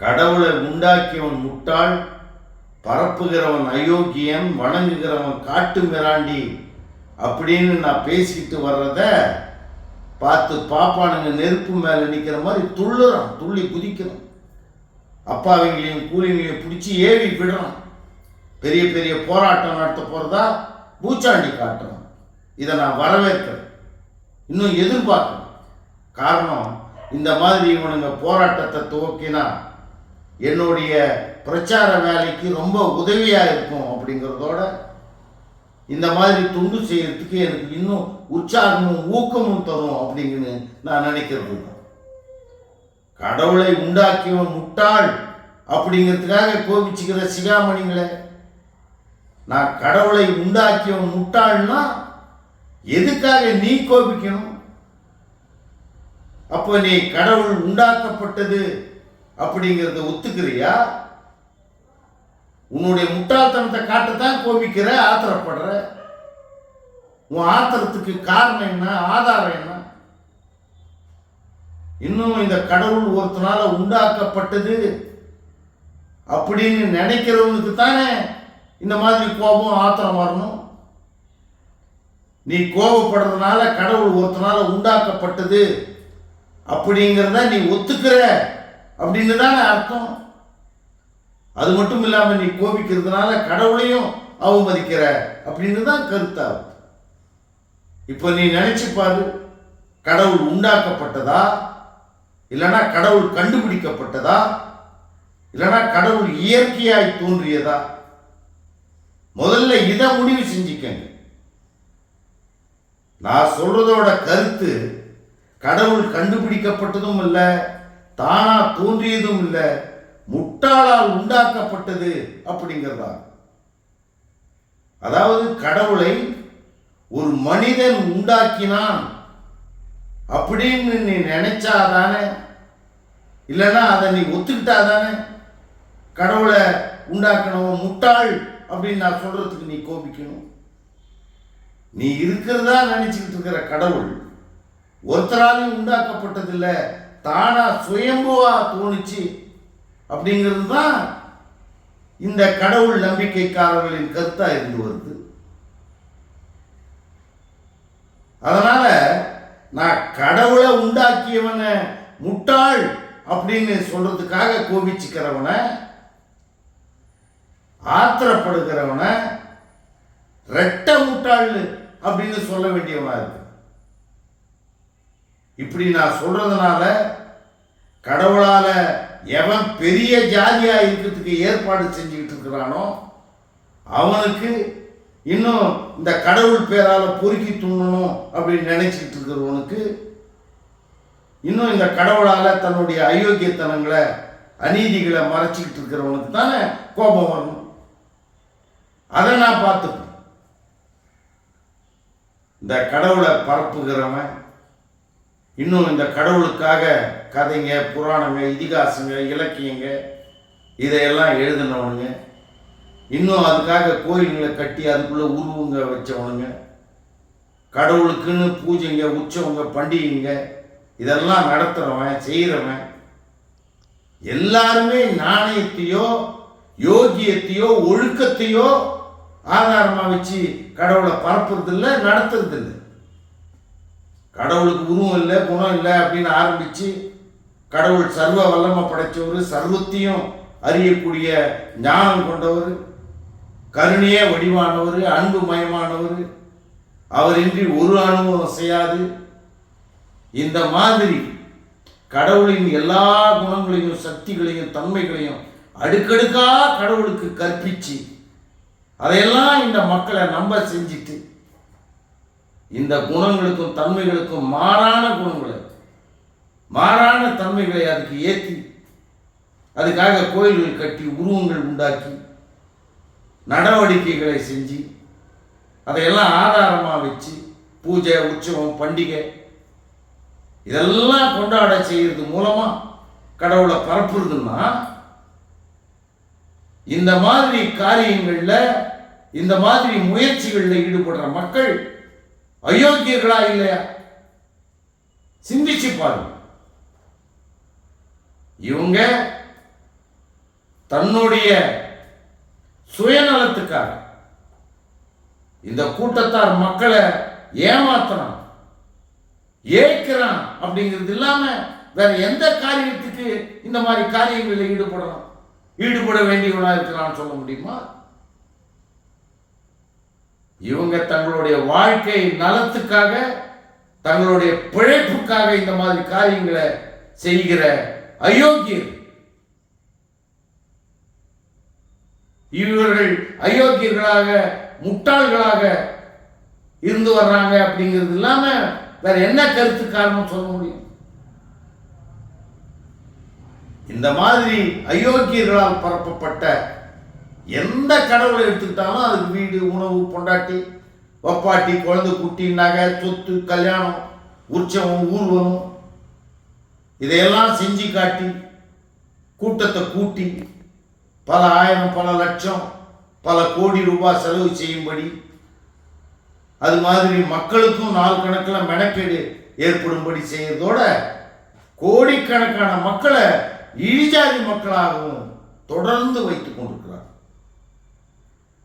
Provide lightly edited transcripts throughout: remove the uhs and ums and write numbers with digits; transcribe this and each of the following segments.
கடவுளை உண்டாக்கியவன் முட்டாள், பரப்புகிறவன் அயோக்கியன், வணங்குகிறவன் காட்டு மிராண்டி அப்படின்னு நான் பேசிக்கிட்டு வர்றத பார்த்து பாப்பானுங்க நெருப்பு மேலே நிற்கிற மாதிரி துள்ளுறான், துள்ளி குதிக்கிறான். அப்பாவிங்களையும் கூலிங்களையும் பிடிச்சி ஏவி விடுறான். பெரிய பெரிய போராட்டம் நடத்த போகிறதா பூச்சாண்டி காட்டுறான். இதை நான் வரவேற்கிறேன், இன்னும் எதிர்பார்க்கிறேன். காரணம், இந்த மாதிரி இவனுங்க போராட்டத்தை துவக்கினா என்னுடைய பிரச்சார வேலைக்கு ரொம்ப உதவியாக இருக்கும் அப்படிங்கிறதோட இந்த மாதிரி துண்டு செய்யறதுக்கு எனக்கு இன்னும் உற்சாகமும் ஊக்கமும் தரும் அப்படிங்கன்னு நான் நினைக்கிறது. கடவுளை உண்டாக்கியவன் முட்டாள் அப்படிங்கிறதுக்காக கோபிச்சுக்கிற சிகாமணிங்களே, நான் கடவுளை உண்டாக்கியவன் முட்டாள்னா எதுக்காக நீ கோபிக்கணும்? அப்போ நீ கடவுள் உண்டாக்கப்பட்டது அப்படிங்கிறத ஒத்துக்கிறியா? உன்னுடைய முட்டாள்தனத்தை காட்டத்தான் கோபிக்கிற, ஆத்திரப்படுற. உன் ஆத்திரத்துக்கு காரணம் என்ன, ஆதாரம் என்ன? இன்னும் இந்த கடவுள் ஒருத்தனால உண்டாக்கப்பட்டது அப்படின்னு நினைக்கிறவனுக்கு தானே இந்த மாதிரி கோபம் ஆத்திரம் வரணும். நீ கோபப்படுறதுனால கடவுள் ஒருத்தனால உண்டாக்கப்பட்டது அப்படிங்கிறத நீ ஒத்துக்கிற அப்படின்னு தானே அர்த்தம். அது மட்டும் இல்லாம நீ கோபிக்கிறதுனால கடவுளையும் அவமதிக்கிற அப்படின்னு தான் கருத்தாகும். இப்ப நீ நினைச்சு பாரு, கடவுள் உண்டாக்கப்பட்டதா, இல்லைன்னா கடவுள் கண்டுபிடிக்கப்பட்டதா, இல்லைன்னா கடவுள் இயற்கையாய் தோன்றியதா? முதல்ல இதை முடிவு செஞ்சுக்கங்க. நான் சொல்றதோட கருத்து கடவுள் கண்டுபிடிக்கப்பட்டதும் இல்லை, தானா தோன்றியதும் இல்லை, முட்டாளால் உண்டாக்கப்பட்டது அப்படிங்கிறதா. அதாவது கடவுளை ஒரு மனிதன் உண்டாக்கினான் அப்படின்னு நீ நினைச்சாதானே, இல்லைன்னா அதை நீ ஒத்துக்கிட்டாதானே கடவுளை உண்டாக்கணும் முட்டாள் அப்படின்னு நான் சொல்றதுக்கு நீ கோபிக்கணும். நீ இருக்கிறதா நினைச்சுக்கிட்டு இருக்கிற கடவுள் ஒருத்தராலையும் உண்டாக்கப்பட்டதில்லை, தானா சுயம்புவா தோணுச்சு அப்படிங்கிறது தான் இந்த கடவுள் நம்பிக்கைக்காரர்களின் கருத்தா இருந்து வருது. அதனால நான் கடவுளை உண்டாக்கியவனை முட்டாள் அப்படின்னு சொல்றதுக்காக கோபிச்சுக்கிறவனை, ஆத்திரப்படுகிறவனை ரெட்ட முட்டாள் அப்படின்னு சொல்ல வேண்டியவனா இருக்கு. இப்படி நான் சொல்றதுனால கடவுளால எவன் பெரிய ஜாதியா இருக்கிறதுக்கு ஏற்பாடு செஞ்சுக்கிட்டு இருக்கிறானோ அவனுக்கு இன்னும் இந்த கடவுள் பேரால பொறுக்கி துண்ணணும் அப்படின்னு நினைச்சிட்டு இருக்கிறவனுக்கு இன்னும் இந்த கடவுளால தன்னுடைய அயோக்கியத்தனங்களை அநீதிகளை மறைச்சிக்கிட்டு இருக்கிறவனுக்கு தானே கோபம் வரணும். அதை நான் பார்த்துப்பேன். இந்த கடவுளை பரப்புகிறவன், இன்னும் இந்த கடவுளுக்காக கதைங்க, புராணங்க, இதிகாசங்க, இலக்கியங்க இதையெல்லாம் எழுதினவனுங்க, இன்னும் அதுக்காக கோயில்களை கட்டி அதுக்குள்ள உருவங்க வச்சவனுங்க, கடவுளுக்குன்னு பூஜைங்க, உற்சவங்க, பண்டிகைங்க இதெல்லாம் நடத்துறவன், செய்கிறவன் எல்லாருமே நாணயத்தையோ யோகியத்தையோ ஒழுக்கத்தையோ ஆதாரமா வச்சு கடவுளை பரப்புறது இல்லை, நடத்துறது இல்லை. கடவுளுக்கு உருவம் இல்லை, குணம் இல்லை அப்படின்னு ஆரம்பிச்சு கடவுள் சர்வ வல்லமை படைச்சவர், சர்வத்தையும் அறியக்கூடிய ஞானம் கொண்டவர், கருணையே வடிவானவர், அன்பு மயமானவர், அவரின்றி ஒரு அனுபவம் செய்யாது. இந்த மாதிரி கடவுளின் எல்லா குணங்களையும் சக்திகளையும் தன்மைகளையும் அடுக்கடுக்கா கடவுளுக்கு கற்பிச்சு அதையெல்லாம் இந்த மக்களை நம்ப செஞ்சுட்டு இந்த குணங்களுக்கும் தன்மைகளுக்கும் மாறான குணங்களை, மாறான தன்மைகளை அதுக்கு ஏற்றி அதுக்காக கோயில்கள் கட்டி உருவங்கள் உண்டாக்கி நடவடிக்கைகளை செஞ்சு அதையெல்லாம் ஆதாரமாக வச்சு பூஜை, உற்சவம், பண்டிகை இதெல்லாம் கொண்டாட செய்யறது மூலமா கடவுளை பரப்புறதுன்னா இந்த மாதிரி காரியங்கள்ல, இந்த மாதிரி முயற்சிகளில் ஈடுபடுற மக்கள் அயோக்கியர்களா இல்லையா? சிந்திச்சு பாருங்க. இவங்க தன்னுடைய சுயநலத்துக்காக இந்த கூட்டத்தார் மக்களை ஏமாத்துறான், ஏற்கிறான் அப்படிங்கிறது இல்லாம வேற எந்த காரியத்துக்கு இந்த மாதிரி காரியங்களில் ஈடுபட வேண்டியவனா இருக்கிறான்னு சொல்ல முடியுமா? இவங்க தங்களுடைய வாழ்க்கை நலத்துக்காக, தங்களுடைய பிழைப்புக்காக இந்த மாதிரி காரியங்களை செய்கிற அயோக்கியர். இவர்கள் அயோக்கியர்களாக, முட்டாள்களாக இருந்து வர்றாங்க அப்படிங்கிறது இல்லாம வேற என்ன கருத்து காரணம் சொல்ல முடியும்? இந்த மாதிரி அயோக்கியர்களால் பரப்பப்பட்ட எந்த கடவுளை எடுத்துக்கிட்டாலும் அதுக்கு வீடு, உணவு, பொண்டாட்டி, வப்பாட்டி, குழந்தை குட்டி, நகை, சொத்து, கல்யாணம், உற்சவம், ஊர்வலம் இதையெல்லாம் செஞ்சு காட்டி கூட்டத்தை கூட்டி பல ஆயிரம், பல லட்சம், பல கோடி ரூபாய் செலவு செய்யும்படி, அது மாதிரி மக்களுக்கும் நாள் கணக்கில் மெனக்கேடு ஏற்படும்படி செய்யறதோட கோடிக்கணக்கான மக்களை இழிஜாதி மக்களாகவும் தொடர்ந்து வைத்துக் கொண்டிருக்கிறார்.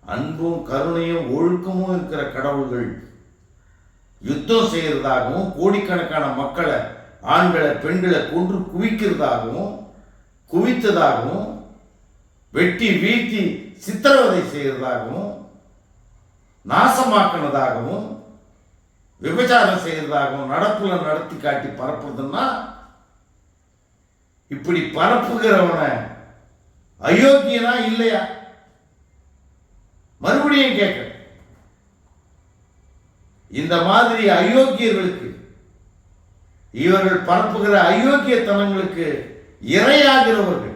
அன்பும் கருணையும் ஒழுக்கமும் இருக்கிற கடவுள்கள் யுத்தம் செய்யறதாகவும், கோடிக்கணக்கான மக்களை, ஆண்களை, பெண்களை கொன்று குவிக்கிறதாகவும், குவித்ததாகவும், வெட்டி வீழ்த்தி சித்திரவதை செய்யறதாகவும், நாசமாக்கினதாகவும், விபச்சாரம் செய்யறதாகவும் நடப்புல நடத்தி காட்டி பரப்புறதுன்னா, இப்படி பரப்புகிறவன அயோக்கியனா இல்லையா? மறுபடியும் கேட்க, இந்த மாதிரி அயோக்கியர்களுக்கு, இவர்கள் பரப்புகிற அயோக்கியத்தனங்களுக்கு இரையாகிறவர்கள்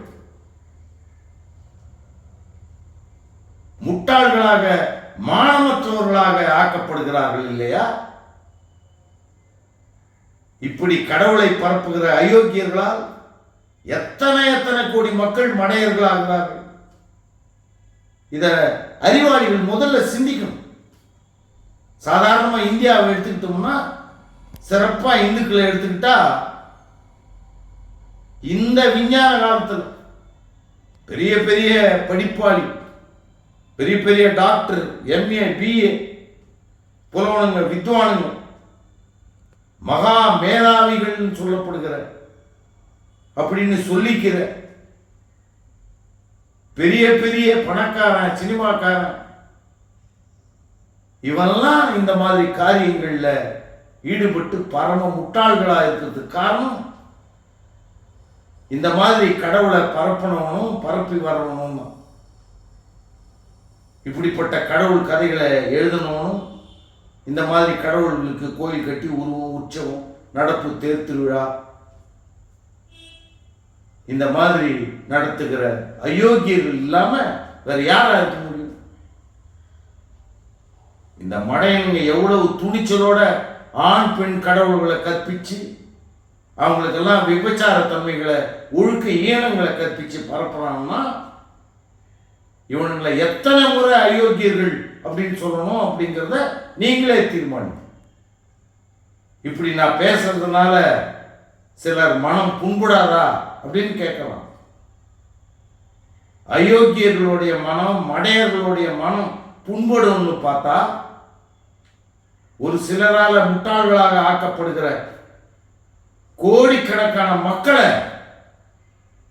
முட்டாள்களாக, மானமற்றவர்களாக ஆக்கப்படுகிறார்கள் இல்லையா? இப்படி கடவுளை பரப்புகிற அயோக்கியர்களால் எத்தனை கோடி மக்கள் மடையர்களாகிறார்கள். இத அறிவாளிகள் முதல்ல சிந்திக்கணும். சாதாரணமா இந்தியாவை எடுத்துக்கிட்டோம்னா, சிறப்பா இந்துக்களை எடுத்துக்கிட்டா, இந்த விஞ்ஞான காலத்தில் பெரிய பெரிய படிப்பாளி, பெரிய பெரிய டாக்டர், எம்ஏ, பிஏ புலவனுங்க, வித்வானுங்க, மகா மேதாவிகள் சொல்லப்படுகிற அப்படின்னு சொல்லிக்கிற பெரிய பெரிய பணக்காரன், சினிமாக்காரன், இவெல்லாம் இந்த மாதிரி காரியங்கள்ல ஈடுபட்டு பரம முட்டாள்களா இருக்கிறதுக்கு காரணம், இந்த மாதிரி கடவுளை பரப்பணும், பரப்பி வரணும், இப்படிப்பட்ட கடவுள் கதைகளை எழுதணும், இந்த மாதிரி கடவுள்களுக்கு கோயில் கட்டி உருவம், உற்சவம், நடப்பு, தேர் திருவிழா இந்த மாதிரி நடத்துகிற அயோக்கியர்கள் இல்லாம வேற யாரா இருக்க முடியும்? இந்த மடையனுங்க எவ்வளவு துணிச்சலோட ஆண் பெண் கடவுள்களை கற்பிச்சு, அவங்களுக்கெல்லாம் விபச்சார தன்மைகளை, ஒழுக்க ஈனங்களை கற்பிச்சு பரப்புறாங்கன்னா, இவனுங்களை எத்தனை முறை அயோக்கியர்கள் அப்படின்னு சொல்லணும் அப்படிங்கிறத நீங்களே தீர்மானிங்க. இப்படி நான் பேசுறதுனால சிலர் மனம் புண்படாதா அப்படின்னு கேட்கலாம். அயோக்கியர்களுடைய மனம், மடையர்களுடைய மனம் புண்படும்னு பார்த்தா, ஒரு சிலரால முட்டாள்களாக ஆக்கப்படுகிற கோடிக்கணக்கான மக்களை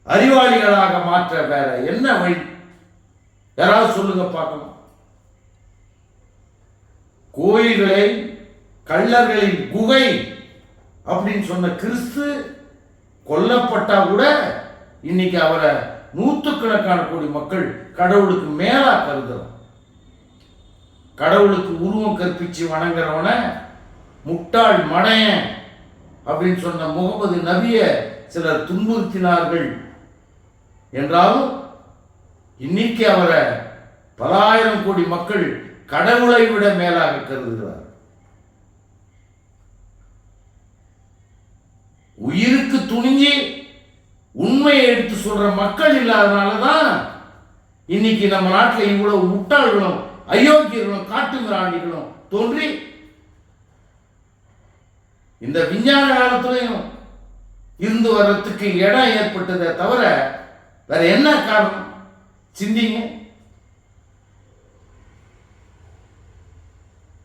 அறிவாளிகளாக மாற்ற வேற என்ன வழி? யாராவது சொல்லுங்க பார்க்கலாம். கோயில்களை கள்ளர்களின் குகை அப்படின்னு சொன்ன கிறிஸ்து கொல்லப்பட்டா கூட இன்னைக்கு அவரை நூற்றுக்கணக்கான கோடி மக்கள் கடவுளுக்கு மேலா கருதுறோம். கடவுளுக்கு உருவம் கற்பிச்சு வணங்குறவன முட்டாள், மடையன் அப்படின்னு சொன்ன முகமது நபிய சிலர் துன்புறுத்தினார்கள் என்றாலும் இன்னைக்கு அவரை பல ஆயிரம் கோடி மக்கள் கடவுளை விட மேலாக கருதுகிறார். உயிருக்கு துணிஞ்சி உண்மையை எடுத்து சொல்ற மக்கள் இல்லாதனாலதான் இன்னைக்கு நம்ம நாட்டில் இவ்வளவு முட்டாள்களும், அயோக்கியர்களும், காட்டு மிராண்டிகளும் தோன்றி இந்த விஞ்ஞான காலத்திலையும் இருந்து வர்றதுக்கு இடம் ஏற்பட்டதை தவிர வேற என்ன காரணம்? சிந்திங்க.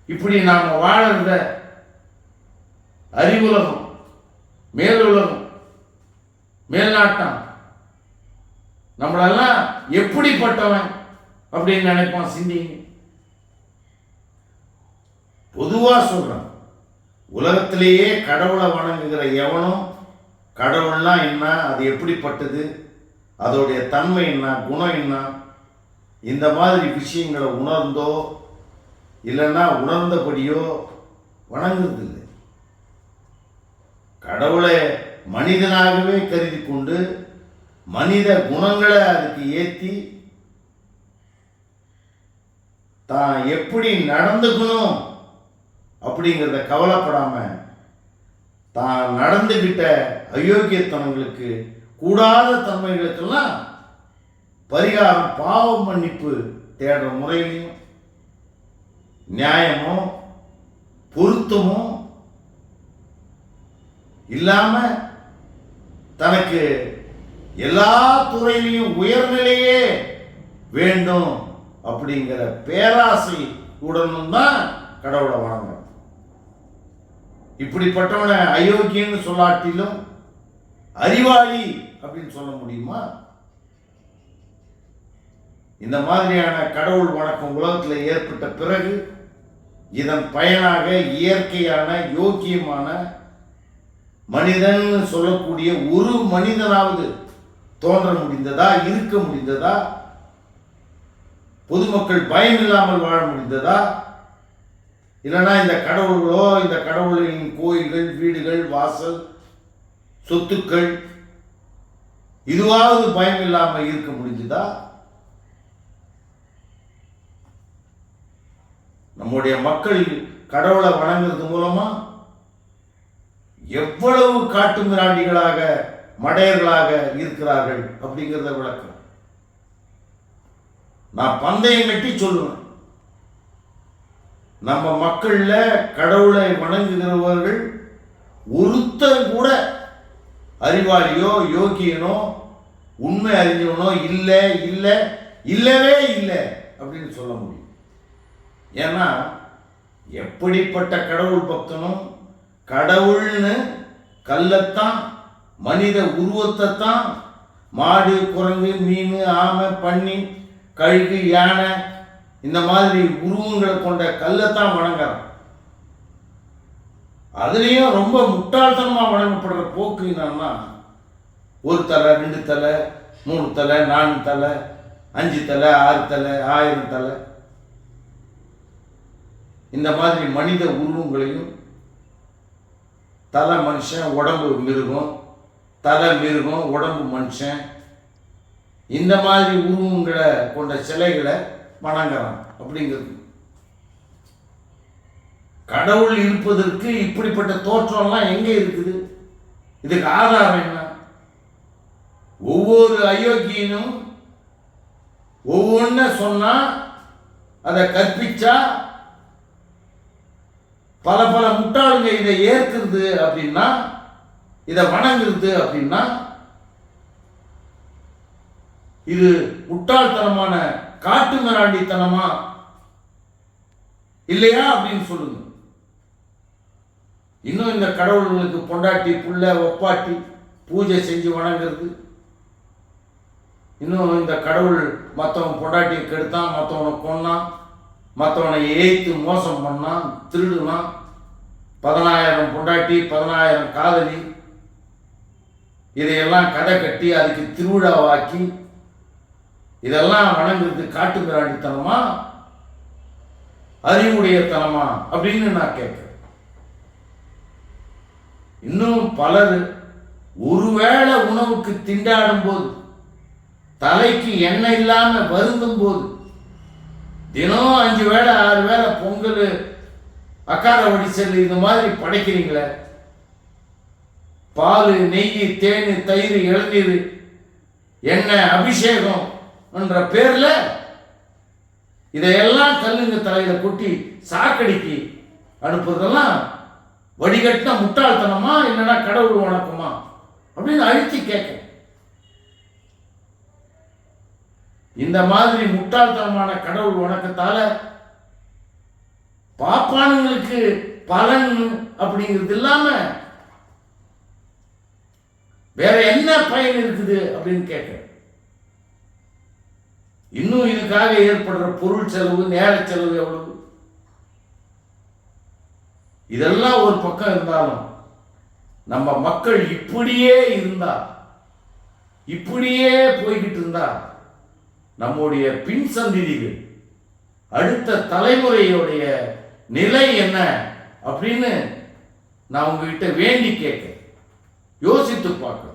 இப்படி நாம வாழறத அறிவுலகம், மேலுலகம், மேல்நாட்டம் நம்மளெல்லாம் எப்படிப்பட்டவன் அப்படின்னு நினைப்பான். சிந்திங்க. பொதுவா சொல்றேன், உலகத்திலேயே கடவுளை வணங்குகிற எவனும் கடவுள்னா என்ன, அது எப்படிப்பட்டது, அதோடைய தன்மை என்ன, குணம் என்ன, இந்த மாதிரி விஷயங்களை உணர்ந்தோ இல்லைன்னா உணர்ந்தபடியோ வணங்குறது இல்லை. கடவுளை மனிதனாகவே கருதி கொண்டு மனித குணங்களை அதுக்கு ஏற்றி தான் எப்படி நடந்துக்கணும் அப்படிங்கிறத கவலைப்படாம தான் நடந்துகிட்ட அயோக்கியத்தனங்களுக்கு, கூடாத தன்மைகளுக்கெல்லாம் பரிகாரம், பாவ மன்னிப்பு தேடுற முறையிலையும் நியாயமோ பொருத்தமோ இல்லாம தனக்கு எல்லா துறையிலையும் உயர்நிலையே வேண்டும் அப்படிங்கிற பேராசை உடனும் தான் கடவுளை வணங்கணும். இப்படிப்பட்டவனை அயோக்கியன்னு சொல்லாட்டிலும் அறிவாளி அப்படின்னு சொல்ல முடியுமா? இந்த மாதிரியான கடவுள் வணக்கம் உலகத்தில் ஏற்பட்ட பிறகு இதன் பயனாக இயற்கையான யோக்கியமான மனிதன் சொல்லக்கூடிய ஒரு மனிதனாவது தோன்ற முடிந்ததா, இருக்க முடிந்ததா? பொதுமக்கள் பயம் இல்லாமல் வாழ முடிந்ததா? இல்லைன்னா இந்த கடவுள்களோ, இந்த கடவுளின் கோயில்கள், வீடுகள், வாசல், சொத்துக்கள் இதுவாவது பயம் இல்லாமல் இருக்க முடிஞ்சதா? நம்முடைய மக்கள் கடவுளை வணங்குறது மூலமா எவ்வளவு காட்டு மிராண்டிகளாக, மடையர்களாக இருக்கிறார்கள் அப்படிங்கிறத விளக்கம் நான் பந்தயம் கட்டி சொல்லுவேன். நம்ம மக்கள்ல கடவுளை வணங்குகிறவர்கள் ஒருத்தர் கூட அறிவாளியோ யோகியனோ உண்மை அறிஞ்சவனோ இல்லை இல்லை இல்லவே இல்லை அப்படின்னு சொல்ல முடியும். ஏன்னா எப்படிப்பட்ட கடவுள் பக்தனும் கடவுள்னு கல்லத்தான், மனித உருவத்தை தான், மாடு, குரங்கு, மீன், ஆமை, பன்னி, கழுகு, யானை இந்த மாதிரி உருவங்களை கொண்ட கல்லத்தான் வணங்குறான். அதுலேயும் ரொம்ப முட்டாள்தனமாக வணங்கப்படுற போக்கு என்னன்னா, ஒரு தலை, 2 தலை, 3 தலை, 4 தலை, 5 தலை, 6 தலை, 1000 தலை, இந்த மாதிரி மனித உருவங்களையும், தலை மனுஷன், உடம்பு மிருகம், தலை மிருகம், உடம்பு மனுஷன், இந்த மாதிரி உருவங்களை கொண்ட சிலைகளை வணங்குறான். அப்படிங்கிறது கடவுள் இருப்பதற்கு இப்படிப்பட்ட தோற்றம்லாம் எங்க இருக்குது? இதுக்கு ஆதாரம் என்ன? ஒவ்வொரு அயோக்கியனும் ஒவ்வொன்ன சொன்னா அதை கற்பிச்சா பல பல முட்டாளுங்க இதை ஏற்கிறது அப்படின்னா, இதை வணங்குறது அப்படின்னா, இது முட்டாள்தனமான காட்டு மிராண்டித்தனமா இல்லையா அப்படின்னு சொல்லுங்க. இன்னும் இந்த கடவுள்களுக்கு பொண்டாட்டி, புள்ள, ஒப்பாட்டி பூஜை செஞ்சு வணங்குறது, இன்னும் இந்த கடவுள் மற்றவன் பொண்டாட்டியை கெடுத்தான், மற்றவனை கொன்னான், மற்றவனை ஏய்த்து மோசம் பண்ணான், திருடுனான், 10,000 பொண்டாட்டி, 10,000 காதலி, இதையெல்லாம் கதை கட்டி அதுக்கு திருவிழாவாக்கி இதெல்லாம் வணங்குறது காட்டு மிராண்டித்தனமா, அறிவுடையத்தனமா அப்படின்னு நான் கேட்கிறேன். இன்னும் பலர் ஒருவேளை உணவுக்கு திண்டாடும் போது, தலைக்கு எண்ணெய் இல்லாம வருந்தும் போது, தினம் 5 வேளை 6 வேளை பொங்கல், அக்கார வடிசல் இந்த மாதிரி படைக்கிறீங்களே, பால், நெய், தேன், தயிர், இளநீர், எண்ணெய், அபிஷேகம் என்ற பேர்ல இதையெல்லாம் கல்லுங்க தலையில கொட்டி சாக்கடிக்கு அனுப்புறதெல்லாம் வடிகட்டின முட்டாள்தனமா இல்லைன்னா கடவுள் வணக்கமா அப்படின்னு அழுத்தி கேட்க. இந்த மாதிரி முட்டாள்தனமான கடவுள் வணக்கத்தால பாப்பானுங்களுக்கு பலன் அப்படிங்கிறது இல்லாம வேற என்ன பயன் இருக்குது அப்படின்னு கேட்க, இன்னும் இதுக்காக ஏற்படுற பொருள் செலவு, நேர செலவு எவ்வளவு? இதெல்லாம் ஒரு பக்கம் இருந்தாலும் நம்ம மக்கள் இப்படியே இருந்தா, இப்படியே போய்கிட்டு இருந்தா நம்முடைய பின் சந்ததிகள், அடுத்த தலைமுறையுடைய நிலை என்ன அப்படின்னு நான் உங்ககிட்ட வேண்டி கேட்க, யோசித்து பார்க்க.